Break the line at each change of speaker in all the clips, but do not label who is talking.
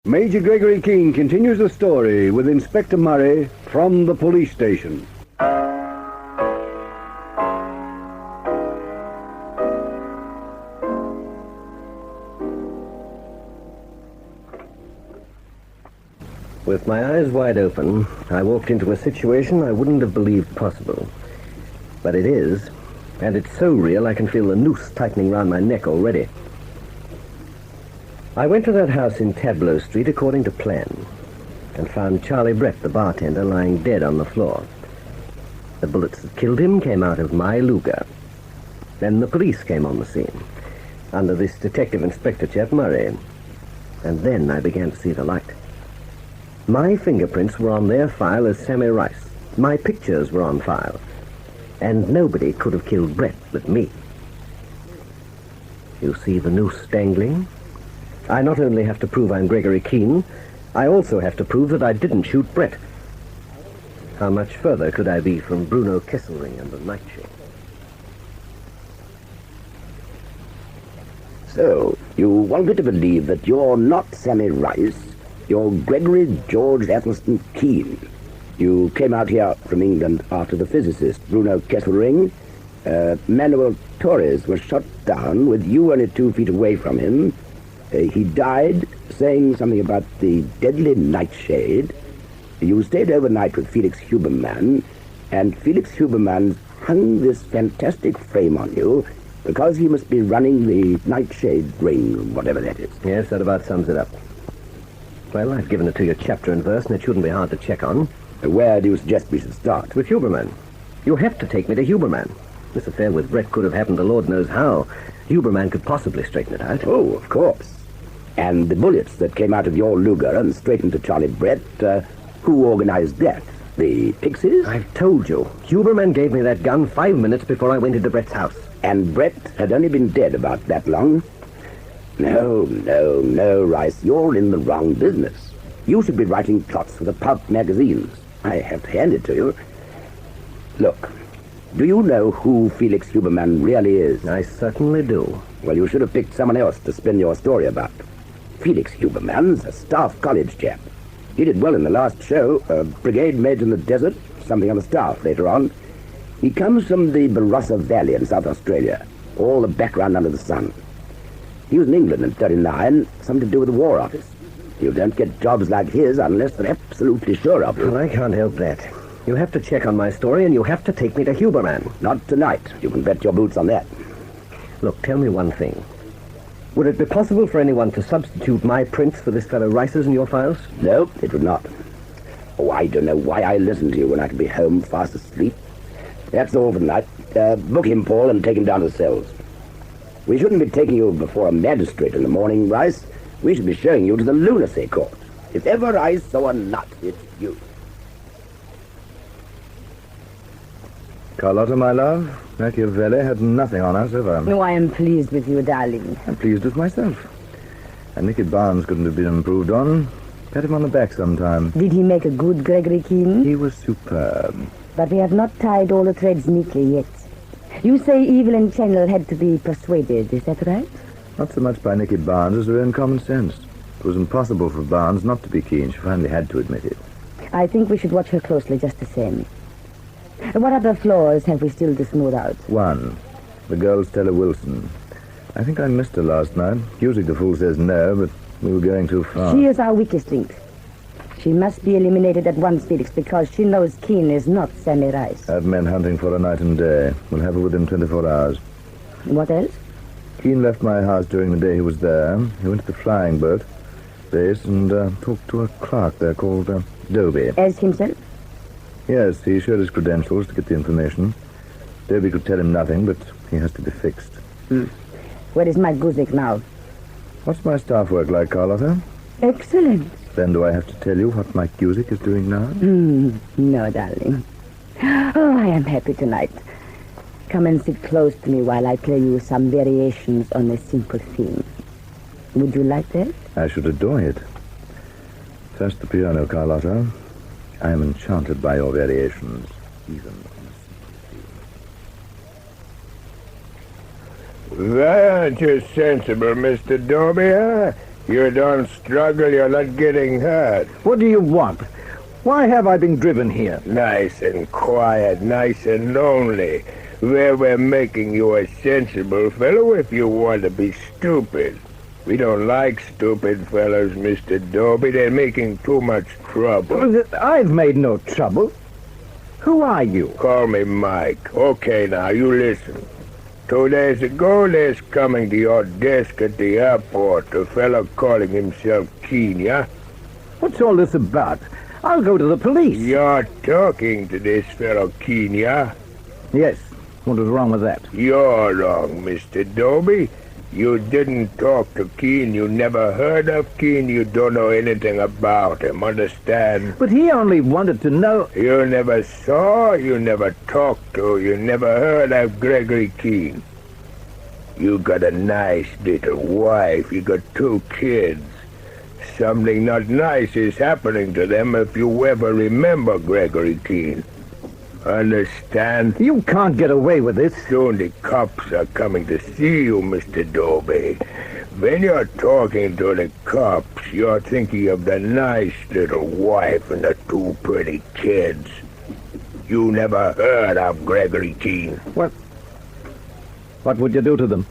Major Gregory Keene continues the story with Inspector Murray from the police station.
With my eyes wide open, I walked into a situation I wouldn't have believed possible. But it is, and it's so real I can feel the noose tightening round my neck already. I went to that house in Tableau Street according to plan, and found Charlie Brett, the bartender, lying dead on the floor. The bullets that killed him came out of my Luger. Then the police came on the scene, under this Detective Inspector chap Murray. And then I began to see the light. My fingerprints were on their file as Sammy Rice. My pictures were on file. And nobody could have killed Brett but me. You see the noose dangling? I not only have to prove I'm Gregory Keene, I also have to prove that I didn't shoot Brett. How much further could I be from Bruno Kesselring and the NightShade?
So, you want me to believe that you're not Sammy Rice, you're Gregory George Athelston Keene. You came out here from England after the physicist Bruno Kesselring. Manuel Torres was shot down with you only 2 feet away from him. He died saying something about the deadly NightShade. You stayed overnight with Felix Huberman, and Felix Huberman hung this fantastic frame on you because he must be running the NightShade ring, whatever that is.
Yes, that about sums it up. Well, I've given it to you chapter and verse, and it shouldn't be hard to check on.
Where do you suggest we should start?
With Huberman. You have to take me to Huberman. This affair with Brett could have happened the Lord knows how. Huberman could possibly straighten it out.
Oh, of course. And the bullets that came out of your Luger and straight into Charlie Brett, who organized that? The Pixies?
I've told you. Huberman gave me that gun 5 minutes before I went into Brett's house.
And Brett had only been dead about that long? No, Rice. You're in the wrong business. You should be writing plots for the pulp magazines. I have to hand it to you. Look, do you know who Felix Huberman really is?
I certainly do.
Well, you should have picked someone else to spin your story about. Felix Huberman's a staff college chap. He did well in the last show, brigade mate in the desert, something on the staff later on. He comes from the Barossa Valley in South Australia, all the background under the sun. He was in England in '39, something to do with the War Office. You don't get jobs like his unless they're absolutely sure of you.
Well, I can't help that. You have to check on my story, and you have to take me to Huberman.
Not tonight. You can bet your boots on that.
Look, tell me one thing. Would it be possible for anyone to substitute my prints for this fellow Rice's in your files?
No, it would not. Oh, I don't know why I listen to you when I could be home fast asleep. That's all for tonight. Book him, Paul, and take him down to the cells. We shouldn't be taking you before a magistrate in the morning, Rice. We should be showing you to the lunacy court. If ever I saw a nut, it's you.
Carlotta, my love, Machiavelli had nothing on us ever.
Oh, I am pleased with you, darling.
I'm pleased with myself. And Nicky Barnes couldn't have been improved on. Pat him on the back sometime.
Did he make a good Gregory Keene?
He was superb.
But we have not tied all the threads neatly yet. You say Evelyn Channel had to be persuaded, is that right?
Not so much by Nicky Barnes as her own common sense. It was impossible for Barnes not to be keen. She finally had to admit it.
I think we should watch her closely just the same. What other flaws have we still to smooth out?
One, the girl Stella Wilson. I think I missed her last night. Usually the fool says no, but we were going too far.
She is our weakest link. She must be eliminated at once, Felix, because she knows Keene is not Sammy Rice.
I have men hunting for her night and day. We'll have her within 24 hours.
What else?
Keene left my house during the day he was there. He went to the flying boat base and talked to a clerk there called Doby.
As himself?
Yes, he showed his credentials to get the information. Doby could tell him nothing, but he has to be fixed.
Where is Mike Guzik now?
What's my staff work like, Carlotta?
Excellent.
Then do I have to tell you what Mike Guzik is doing now?
No, darling. Oh, I am happy tonight. Come and sit close to me while I play you some variations on a simple theme. Would you like that?
I should adore it. First the piano, Carlotta. I am enchanted by your variations, even on a simple theme.
That is sensible, Mr. Doby. You don't struggle, you're not getting hurt.
What do you want? Why have I been driven here?
Nice and quiet, nice and lonely. Where we're making you a sensible fellow if you want to be stupid. We don't like stupid fellows, Mr. Dobie. They're making too much trouble.
I've made no trouble. Who are you?
Call me Mike. Okay, now, you listen. 2 days ago, there's coming to your desk at the airport a fellow calling himself Keen, yeah?
What's all this about? I'll go to the police.
You're talking to this fellow Keen, yeah?
Yes. What was wrong with that?
You're wrong, Mr. Dobie. You didn't talk to Keen. You never heard of Keen. You don't know anything about him, understand?
But he only wanted to know...
You never saw, you never talked to, you never heard of Gregory Keen. You got a nice little wife. You got 2 kids. Something not nice is happening to them if you ever remember Gregory Keen. Understand?
You can't get away with this.
Soon the cops are coming to see you, Mr. Dobie. When you're talking to the cops, you're thinking of the nice little wife and the 2 pretty kids. You never heard of Gregory Keen.
What would you do to them?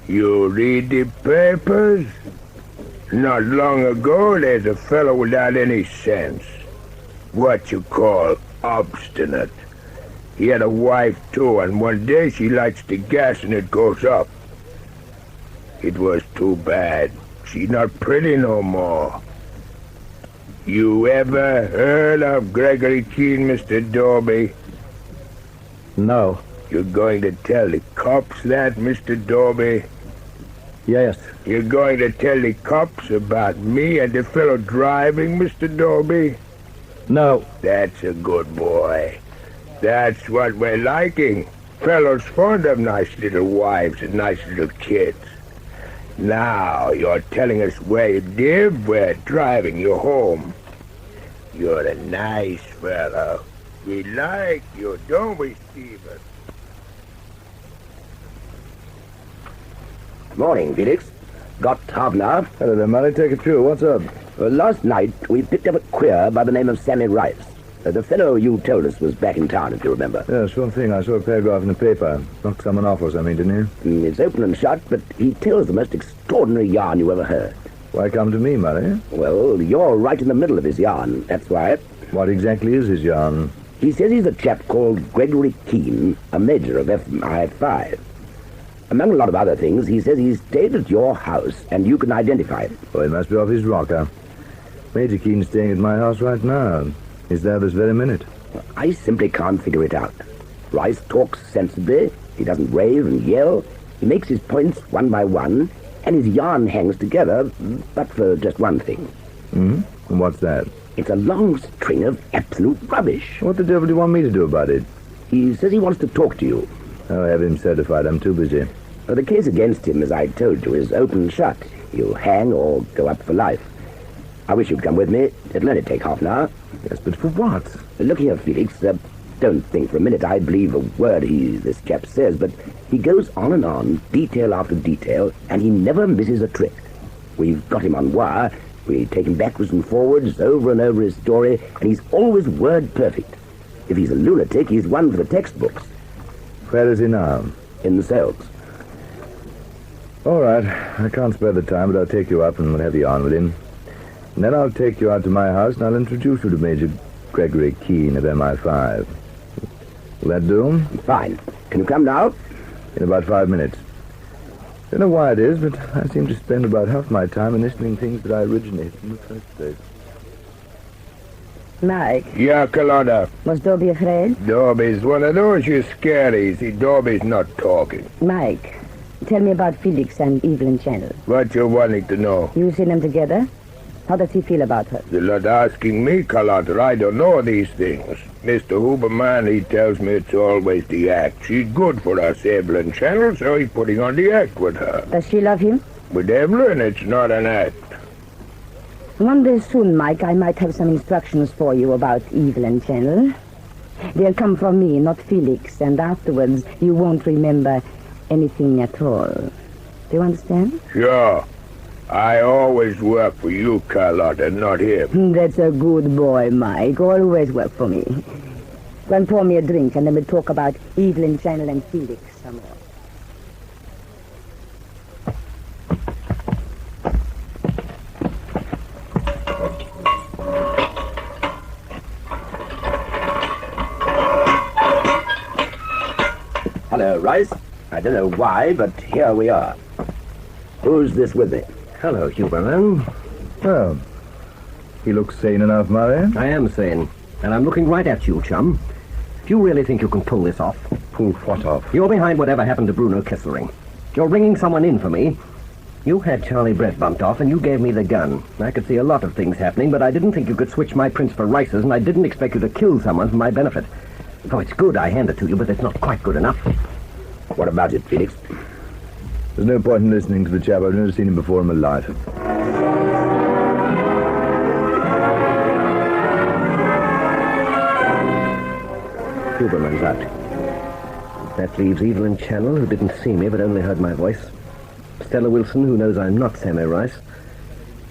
You read the papers? Not long ago, there's a fellow without any sense. What you call obstinate. He had a wife, too, and one day she lights the gas and it goes up. It was too bad. She's not pretty no more. You ever heard of Gregory Keen, Mr. Dobie?
No.
You're going to tell the cops that, Mr. Dobie?
Yes.
You're going to tell the cops about me and the fellow driving, Mr. Dobie?
No.
That's a good boy. That's what we're liking. Fellows fond of nice little wives and nice little kids. Now you're telling us where you live, we're driving you home. You're a nice fellow. We like you, don't we, Stephen?
Morning, Felix. Got half an hour?
Hello there, Murray. Take it through. What's up?
Last night, we picked up a queer by the name of Sammy Rice. The fellow you told us was back in town, if you remember.
Yeah, sure thing. I saw a paragraph in the paper. Knocked someone off or something, didn't he?
It's open and shut, but he tells the most extraordinary yarn you ever heard.
Why come to me, Murray?
Well, you're right in the middle of his yarn, that's why.
What exactly is his yarn?
He says he's a chap called Gregory Keen, a major of FI5. Among a lot of other things, he says he stayed at your house, and you can identify him.
Oh, he must be off his rocker. Major Keen's staying at my house right now. He's there this very minute.
I simply can't figure it out. Rice talks sensibly, he doesn't rave and yell, he makes his points one by one, and his yarn hangs together, but for just one thing.
Hmm? And what's that?
It's a long string of absolute rubbish.
What the devil do you want me to do about it?
He says he wants to talk to you.
Oh, have him certified. I'm too busy.
The case against him, as I told you, is open and shut. He'll hang or go up for life. I wish you'd come with me. It'll only take half an hour.
Yes, but for what?
Look here, Felix. Don't think for a minute I believe a word this chap says, but he goes on and on, detail after detail, and he never misses a trick. We've got him on wire. We take him backwards and forwards, over and over his story, and he's always word perfect. If he's a lunatic, he's one for the textbooks.
Where is he now?
In the cells.
All right. I can't spare the time, but I'll take you up and we'll have you on with him. And then I'll take you out to my house and I'll introduce you to Major Gregory Keen of MI5. Will that do?
Fine. Can you come now?
In about 5 minutes. Don't know why it is, but I seem to spend about half my time initialing things that I originated in the first place.
Mike,
Yeah, Colonna.
was Dobie afraid?
Dobie's one of those you scaries. See, Dobie's not talking.
Mike, tell me about Felix and Evelyn Channel.
What you wanting to know?
You seen them together? How does he feel about her?
You're not asking me, Colonna. I don't know these things. Mr. Huberman, he tells me it's always the act. She's good for us, Evelyn Channel, so he's putting on the act with her.
Does she love him?
With Evelyn, it's not an act.
One day soon, Mike, I might have some instructions for you about Evelyn Channel. They'll come from me, not Felix, and afterwards you won't remember anything at all. Do you understand?
Sure. I always work for you, Carlotta, not him.
That's a good boy, Mike. Always work for me. Go and pour me a drink, and then we'll talk about Evelyn, Channel, and Felix some more.
Hello, Rice. I don't know why, but here we are. Who's this with me?
Hello, Huberman.
Well, he looks sane enough, Murray.
I am sane, and I'm looking right at you, chum. Do you really think you can pull this off?
Pull what off?
You're behind whatever happened to Bruno Kesselring. You're bringing someone in for me. You had Charlie Brett bumped off, and you gave me the gun. I could see a lot of things happening, but I didn't think you could switch my prints for Rice's, and I didn't expect you to kill someone for my benefit. Oh, it's good, I hand it to you, but it's not quite good enough.
What about it, Felix?
There's no point in listening to the chap. I've never seen him before in my life.
Huberman's out. That leaves Evelyn Channel, who didn't see me but only heard my voice. Stella Wilson, who knows I'm not Sammy Rice.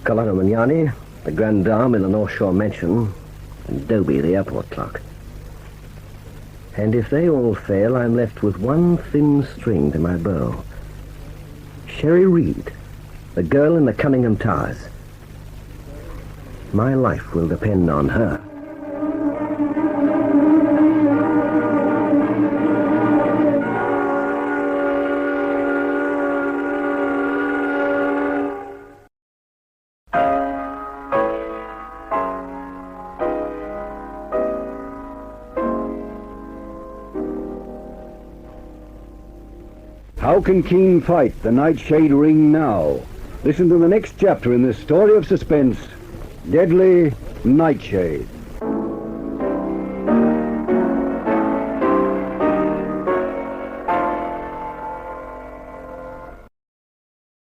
Colonna Magnani, the grand dame in the North Shore mansion, and Dobie, the airport clerk. And if they all fail, I'm left with one thin string to my bow. Sherry Reed, the girl in the Cunningham Towers. My life will depend on her.
How can Keene fight the Nightshade ring now? Listen to the next chapter in this story of suspense, Deadly Nightshade.